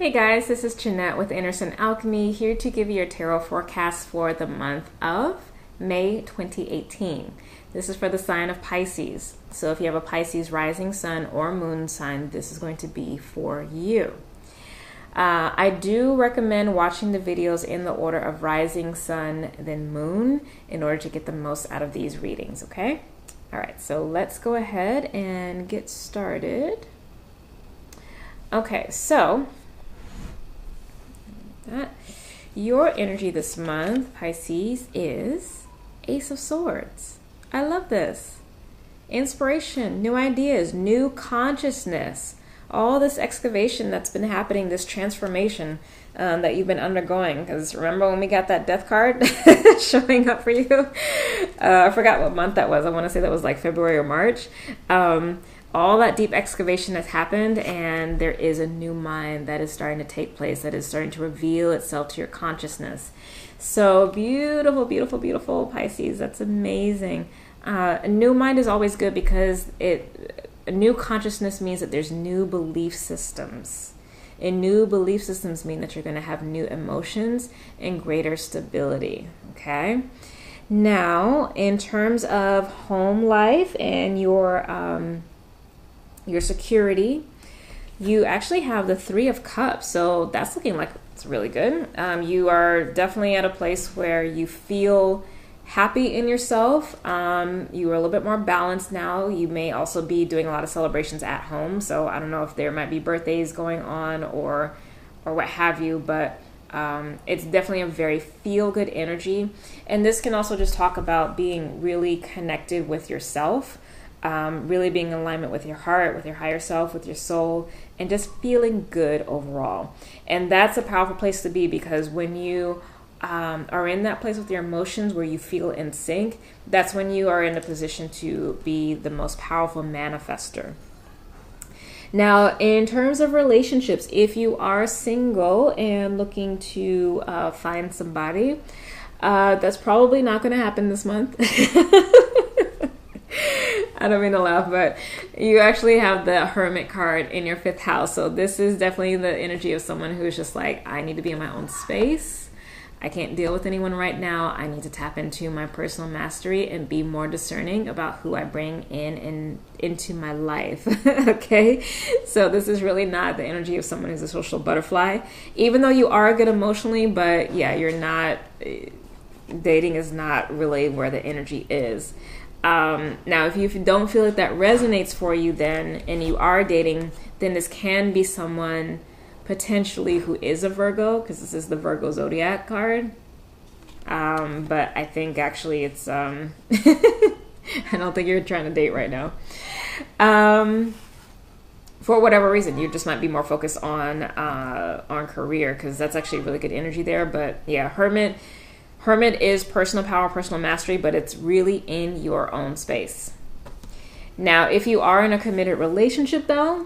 Hey guys, this is Jeanette with Alchemy, here to give you your tarot forecast for the month of May 2018. This is for the sign of Pisces. So if you have a Pisces rising sun or moon sign, this is going to be for you. I do recommend watching the videos in the order of rising sun, then moon, in order to get the most out of these readings, okay? All right, so let's go ahead and get started. Okay, so your energy this month, Pisces, is Ace of Swords. I love this. Inspiration, new ideas, new consciousness, all this excavation that's been happening, this transformation that you've been undergoing. Because remember when we got that death card showing up for you? I forgot what month that was. I want to say that was like February or March. All that deep excavation has happened, and there is a new mind that is starting to take place, that is starting to reveal itself to your consciousness. So beautiful, beautiful, beautiful, Pisces. That's amazing. A new mind is always good because a new consciousness means that there's new belief systems. And new belief systems mean that you're going to have new emotions and greater stability, okay? Now, in terms of home life and your security, you actually have the Three of Cups, so that's looking like it's really good. You are definitely at a place where you feel happy in yourself. You are a little bit more balanced now. You may also be doing a lot of celebrations at home, so I don't know if there might be birthdays going on or what have you, but it's definitely a very feel-good energy. And this can also just talk about being really connected with yourself. Really being in alignment with your heart, with your higher self, with your soul, and just feeling good overall. And that's a powerful place to be, because when you are in that place with your emotions where you feel in sync, that's when you are in a position to be the most powerful manifester. Now, in terms of relationships, if you are single and looking to find somebody, that's probably not going to happen this month. I don't mean to laugh, but you actually have the Hermit card in your 5th house. So this is definitely the energy of someone who's just like, I need to be in my own space. I can't deal with anyone right now. I need to tap into my personal mastery and be more discerning about who I bring into my life. Okay? So this is really not the energy of someone who's a social butterfly. Even though you are good emotionally, but yeah, you're not, dating is not really where the energy is. Now, if you don't feel like that resonates for you then, and you are dating, then this can be someone potentially who is a Virgo, because this is the Virgo zodiac card. But I think actually it's, I don't think you're trying to date right now. For whatever reason, you just might be more focused on career, because that's actually really good energy there. But yeah, Hermit is personal power, personal mastery, but it's really in your own space. Now, if you are in a committed relationship, though,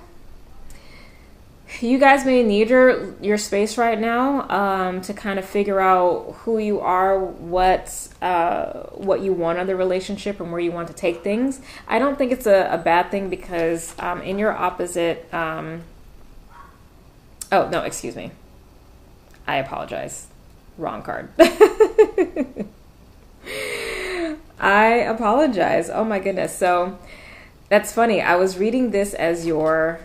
you guys may need your space right now to kind of figure out who you are, what you want of the relationship, and where you want to take things. I don't think it's a bad thing, because in your opposite... oh, no, excuse me. I apologize. Wrong card. I apologize. Oh my goodness. So that's funny. I was reading this as your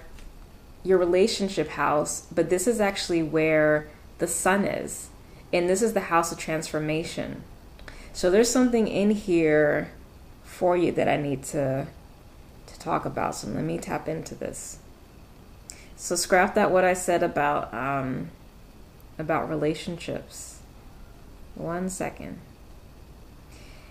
relationship house, but this is actually where the sun is. And this is the house of transformation. So there's something in here for you that I need to talk about. So let me tap into this. So scrap that what I said about relationships. 1 second.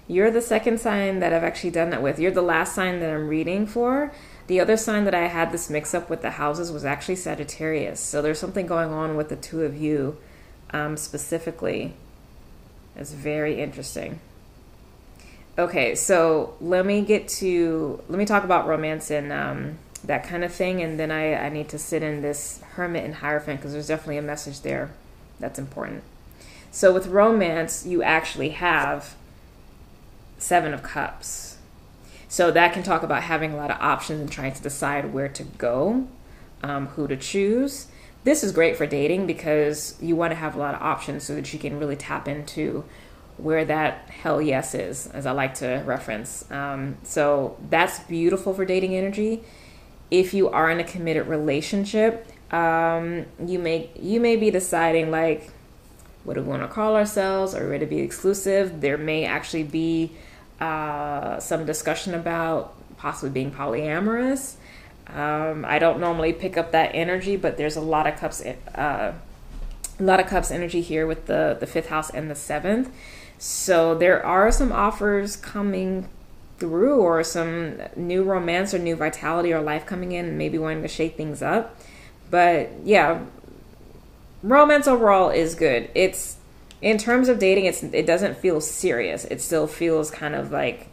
You're the second sign that I've actually done that with. You're the last sign that I'm reading for. The other sign that I had this mix up with the houses was actually Sagittarius. So there's something going on with the two of you specifically. It's very interesting. Okay, so let me talk about romance and that kind of thing, and then I need to sit in this Hermit and Hierophant, because there's definitely a message there that's important. So with romance, you actually have 7 of Cups. So that can talk about having a lot of options and trying to decide where to go, who to choose. this is great for dating because you want to have a lot of options so that you can really tap into where that hell yes is, as I like to reference. So that's beautiful for dating energy. If you are in a committed relationship, you may be deciding, like, what do we want to call ourselves? Are we ready to be exclusive? There may actually be some discussion about possibly being polyamorous. I don't normally pick up that energy, but there's a lot of cups energy here with the fifth house and the seventh. So there are some offers coming through, or some new romance or new vitality or life coming in and maybe wanting to shake things up. But yeah, romance overall is good. It's, in terms of dating, it doesn't feel serious. It still feels kind of like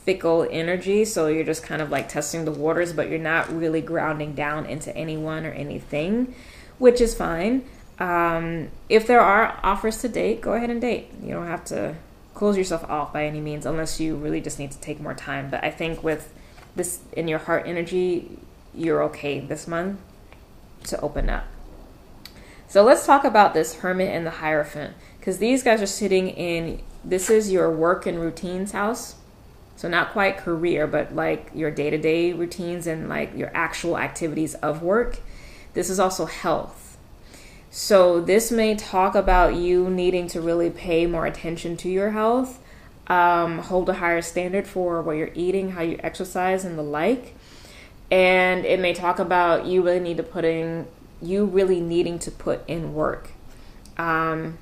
fickle energy. So you're just kind of like testing the waters, but you're not really grounding down into anyone or anything, which is fine. If there are offers to date, go ahead and date. You don't have to close yourself off by any means, unless you really just need to take more time. But I think with this in your heart energy, you're okay this month to open up. So let's talk about this Hermit and the Hierophant, because these guys are sitting in, this is your work and routines house. So not quite career, but like your day-to-day routines and like your actual activities of work. This is also health. So this may talk about you needing to really pay more attention to your health, hold a higher standard for what you're eating, how you exercise, and the like. And it may talk about you really needing to put in work. And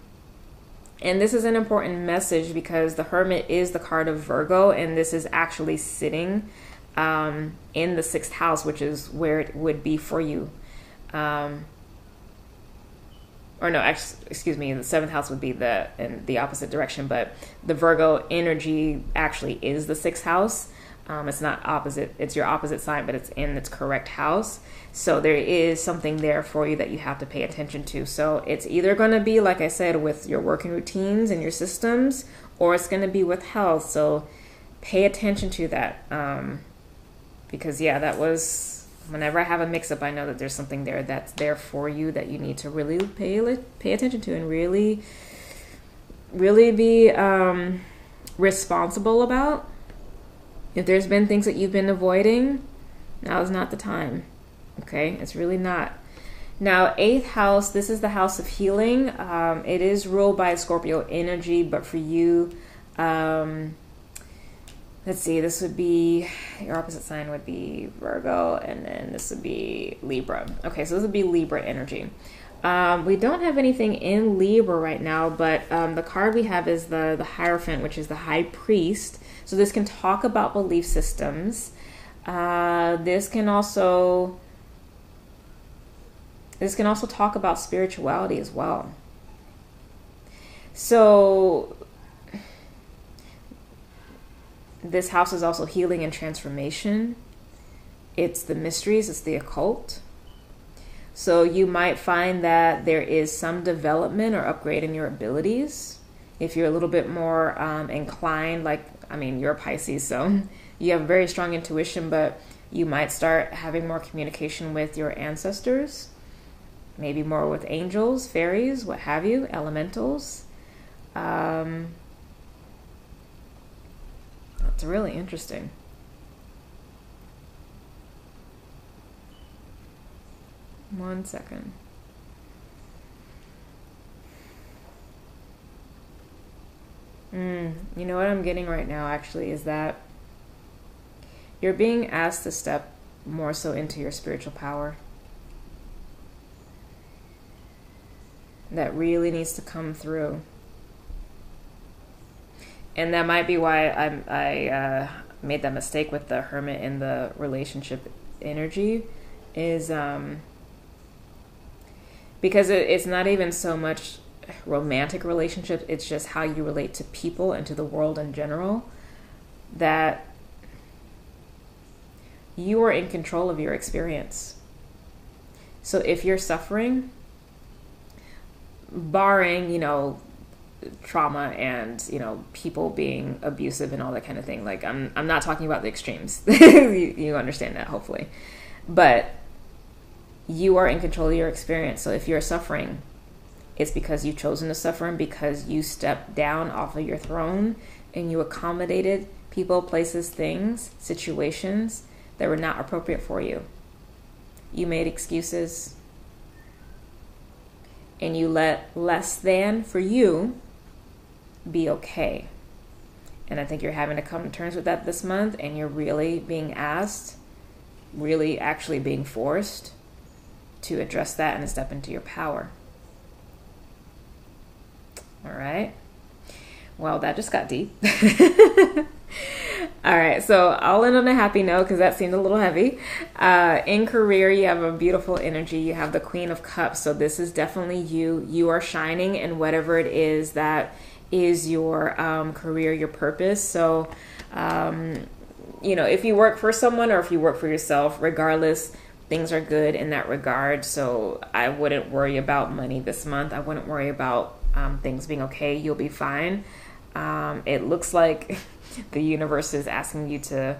this is an important message because the Hermit is the card of Virgo, and this is actually sitting in the sixth house, which is where it would be for you. Excuse me, the seventh house would be in the opposite direction, but the Virgo energy actually is the sixth house. It's not opposite, it's your opposite sign, but it's in its correct house. So there is something there for you that you have to pay attention to. So it's either going to be, like I said, with your working routines and your systems, or it's going to be with health. So pay attention to that. Because yeah, that was, whenever I have a mix-up, I know that there's something there that's there for you that you need to really pay attention to and really be responsible about. If there's been things that you've been avoiding, now is not the time. Okay, it's really not. Now, eighth house, this is the house of healing. It is ruled by Scorpio energy, but for you, let's see, this would be, your opposite sign would be Virgo, and then this would be Libra. Okay, so this would be Libra energy. We don't have anything in Libra right now, but the card we have is the Hierophant, which is the High Priest. So this can talk about belief systems. This can also talk about spirituality as well. So this house is also healing and transformation. It's the mysteries, it's the occult. So you might find that there is some development or upgrade in your abilities. If you're a little bit more inclined, you're a Pisces, so you have very strong intuition, but you might start having more communication with your ancestors, maybe more with angels, fairies, what have you, elementals. It's really interesting. One second. You know what I'm getting right now actually is that you're being asked to step more so into your spiritual power. That really needs to come through. And that might be why I made that mistake with the Hermit in the relationship energy, is because it's not even so much romantic relationship, it's just how you relate to people and to the world in general, that you are in control of your experience. So if you're suffering, barring, trauma and, people being abusive and all that kind of thing, like I'm not talking about the extremes. You understand that, hopefully. But you are in control of your experience. So if you're suffering, it's because you've chosen to suffer and because you stepped down off of your throne and you accommodated people, places, things, situations that were not appropriate for you. You made excuses and you let less than for you be okay. And I think you're having to come to terms with that this month, and you're really being asked, really actually being forced to address that and step into your power. All right. Well, that just got deep. All right, so I'll end on a happy note because that seemed a little heavy. In career, you have a beautiful energy. You have the Queen of Cups. So this is definitely you. You are shining in whatever it is that is your career, your purpose. So, if you work for someone or if you work for yourself, regardless, things are good in that regard. So I wouldn't worry about money this month. I wouldn't worry about things being okay. You'll be fine. It looks like the universe is asking you to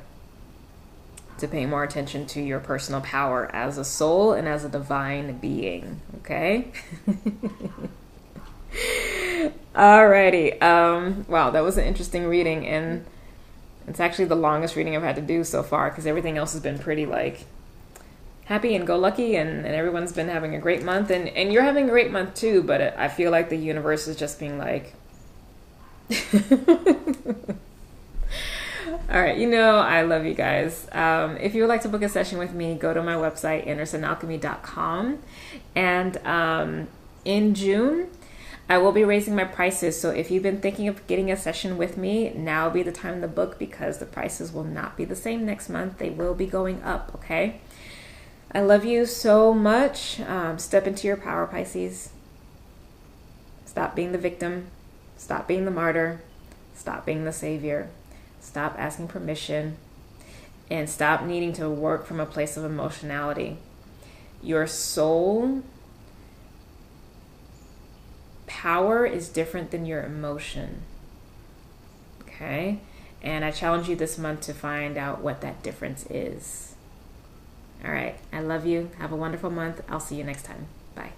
pay more attention to your personal power as a soul and as a divine being. Okay. Alrighty. Wow, that was an interesting reading, and it's actually the longest reading I've had to do so far because everything else has been pretty happy and go lucky, and everyone's been having a great month, and you're having a great month too, but I feel like the universe is just being like all right, I love you guys. If you would like to book a session with me, go to my website, andersonalchemy.com, and in June I will be raising my prices. So if you've been thinking of getting a session with me, now will be the time to book because the prices will not be the same next month. They will be going up, okay? I love you so much. Step into your power, Pisces. Stop being the victim. Stop being the martyr. Stop being the savior. Stop asking permission. And stop needing to work from a place of emotionality. Your soul power is different than your emotion. Okay? And I challenge you this month to find out what that difference is. All right. I love you. Have a wonderful month. I'll see you next time. Bye.